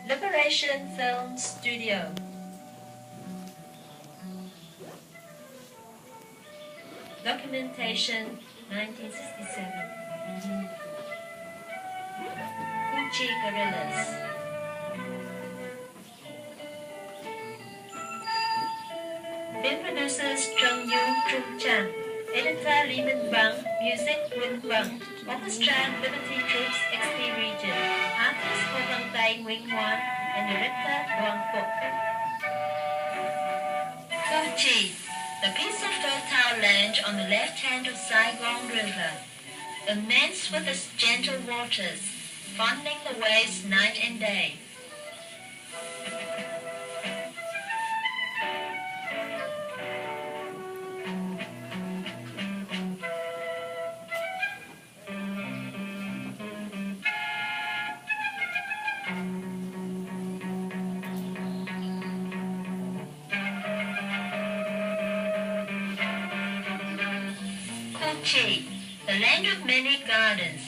Liberation Film Studio. Documentation 1967. Cu Chi Guerrillas. Film producers Trần Yu Trung Chan, editor Lý Minh Vắng, music Nguyễn Vắng, orchestra Liberty Troops XT Region, artist Hồ Văn Tây Nguyễn Hoan, and director Đoàn Phúc. Cu Chi, the piece of fertile land on the left hand of Saigon River, immense with its gentle waters, fondling the waves night and day. Cu Chi, the land of many gardens,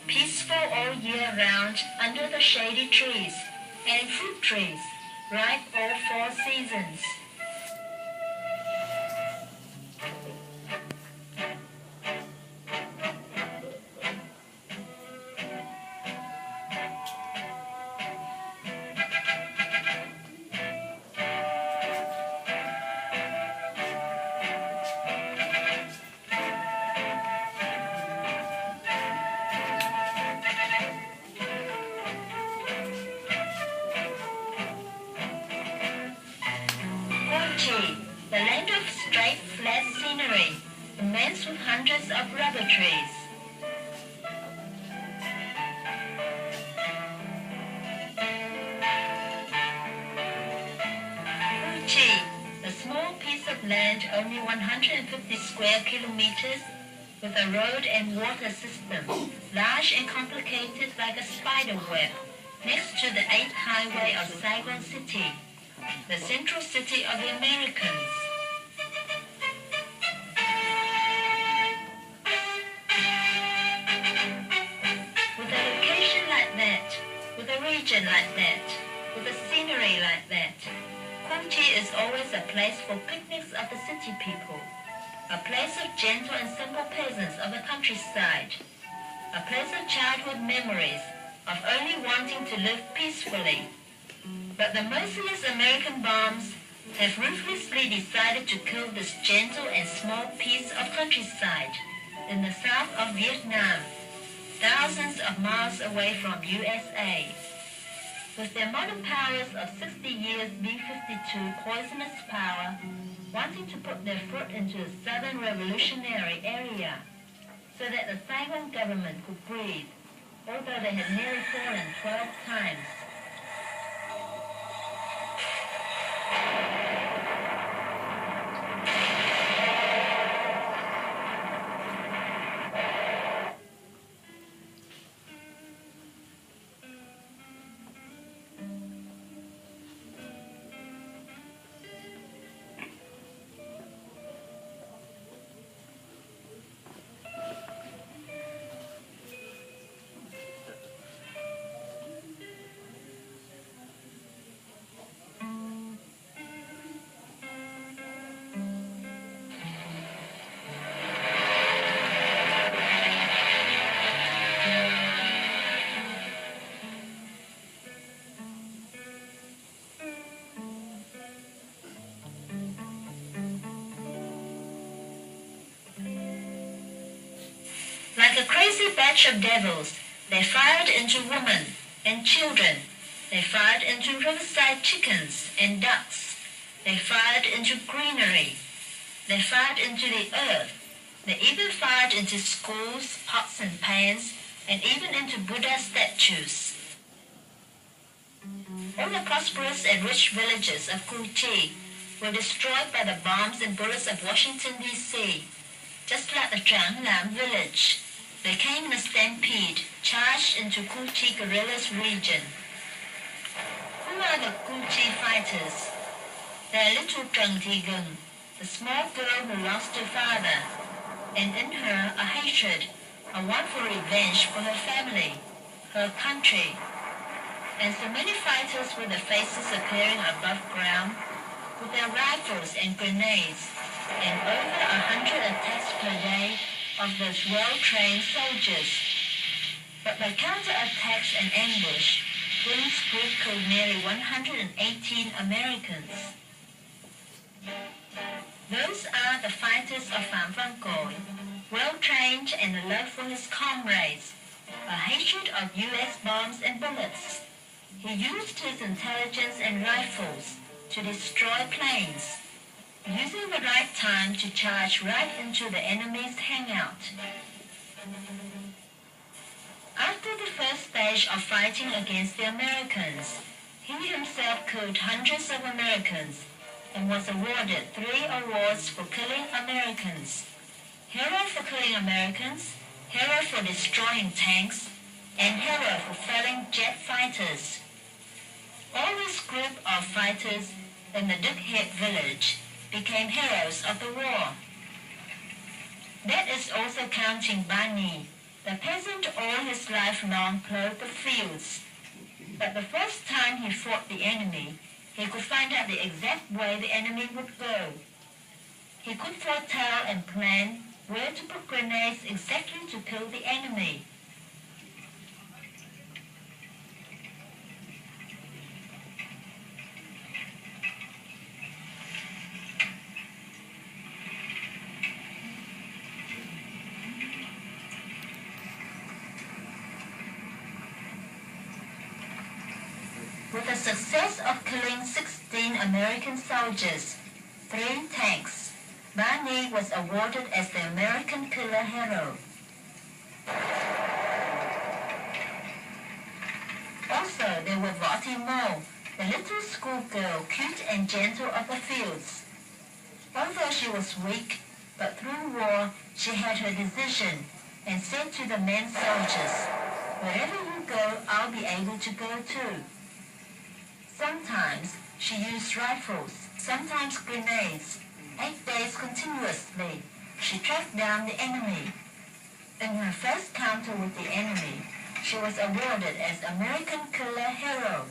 peaceful all year round under the shady trees, and fruit trees, ripe all 4 seasons. The land of straight, flat scenery, immense with hundreds of rubber trees. Cu Chi, a small piece of land only 150 square kilometers, with a road and water system, large and complicated like a spider web, next to the 8th highway of Saigon City, the central city of the Americans. With a location like that, with a region like that, with a scenery like that, Cu Chi is always a place for picnics of the city people, a place of gentle and simple peasants of the countryside, a place of childhood memories, of only wanting to live peacefully. But the merciless American bombs have ruthlessly decided to kill this gentle and small piece of countryside in the south of Vietnam, thousands of miles away from USA. With their modern powers of 60 years B-52 poisonous power, wanting to put their foot into the southern revolutionary area so that the Saigon government could breathe, although they had nearly fallen 12 times. Like a crazy batch of devils, they fired into women and children. They fired into riverside chickens and ducks. They fired into greenery. They fired into the earth. They even fired into schools, pots and pans, and even into Buddha statues. All the prosperous and rich villages of Cu Chi were destroyed by the bombs and bullets of Washington, D.C., just like the Trang Lam village. They came in a stampede, charged into Cu Chi guerrillas region. Who are the Cu Chi fighters? They are little Trần Thị Gừng, the small girl who lost her father, and in her a hatred, a want for revenge for her family, her country. and so many fighters with their faces appearing above ground, with their rifles and grenades, and over 100 attacks per day of those well-trained soldiers. But by counterattacks and ambush, Flynn's group killed nearly 118 Americans. Those are the fighters of Pham Van Gogh, well-trained and a love for his comrades, a hatred of U.S. bombs and bullets. He used his intelligence and rifles to destroy planes, using the right time to charge right into the enemy's hangout. After the first stage of fighting against the Americans, he himself killed hundreds of Americans and was awarded 3 awards for killing Americans: Hero for killing Americans, Hero for destroying tanks, and Hero for felling jet fighters. All this group of fighters in the Duk Het village became heroes of the war. That is also counting Ba Ni, the peasant all his life long plowed the fields. But the first time he fought the enemy, he could find out the exact way the enemy would go. He could foretell and plan where to put grenades exactly to kill the enemy. With the success of killing 16 American soldiers, 3 tanks, Ba Ni was awarded as the American Killer Hero. Also, there were Vati Mo, the little schoolgirl, cute and gentle of the fields. Although she was weak, but through war she had her decision and said to the men soldiers, "Wherever you go, I'll be able to go too." Sometimes she used rifles, sometimes grenades. 8 days continuously, she tracked down the enemy. In her first counter with the enemy, she was awarded as American Killer Hero.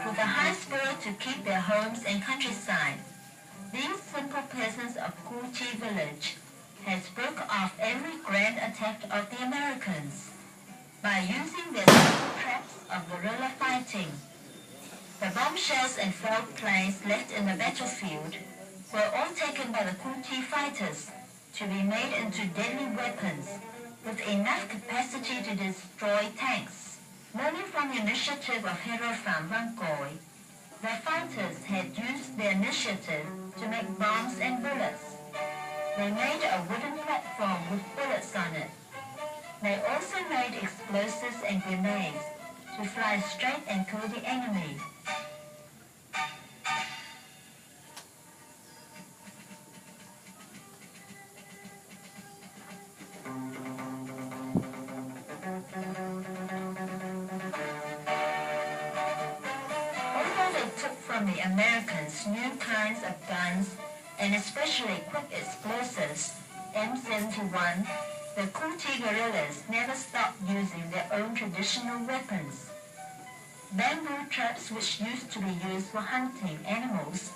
With a high spirit to keep their homes and countryside, these simple peasants of Cu Chi village had broke off every grand attack of the Americans by using their simple traps of guerrilla fighting. The bombshells and failed planes left in the battlefield were all taken by the Cu Chi fighters to be made into deadly weapons with enough capacity to destroy tanks. Learning from the initiative of Hero Pham Van Gogh, the fighters had used their initiative to make bombs and bullets. They made a wooden platform with bullets on it. They also made explosives and grenades to fly straight and kill the enemy. From the Americans new kinds of guns and especially quick explosives, M71, the Cu Chi guerrillas never stopped using their own traditional weapons. Bamboo traps, which used to be used for hunting animals,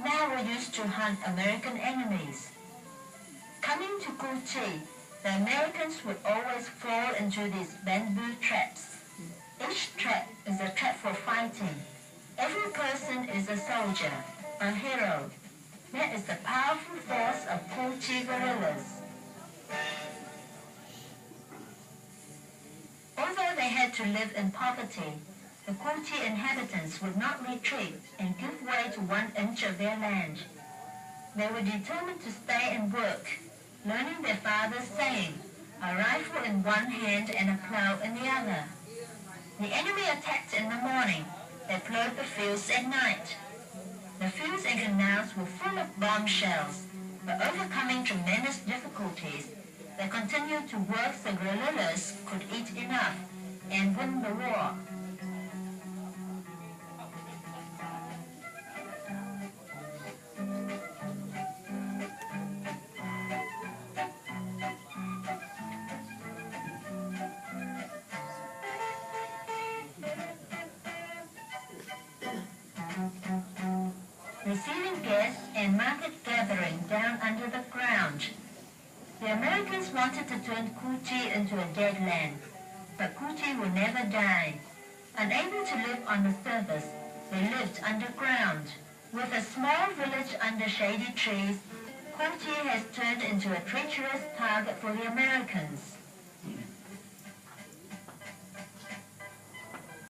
now were used to hunt American enemies. Coming to Cu Chi, the Americans would always fall into these bamboo traps. Each trap is a trap for fighting. Every person is a soldier, a hero. That is the powerful force of Cu Chi guerrillas. Although they had to live in poverty, the Cu Chi inhabitants would not retreat and give way to 1 inch of their land. They were determined to stay and work, learning their father's saying, a rifle in one hand and a plow in the other. The enemy attacked in the morning. They plowed the fields at night. The fields and canals were full of bombshells, but overcoming tremendous difficulties, They continued to work so guerrillas could eat enough and win the war. Receiving guests and market gathering down under the ground. The Americans wanted to turn Cu Chi into a dead land, but Cu Chi will never die. Unable to live on the surface, they lived underground. With a small village under shady trees, Cu Chi has turned into a treacherous target for the Americans.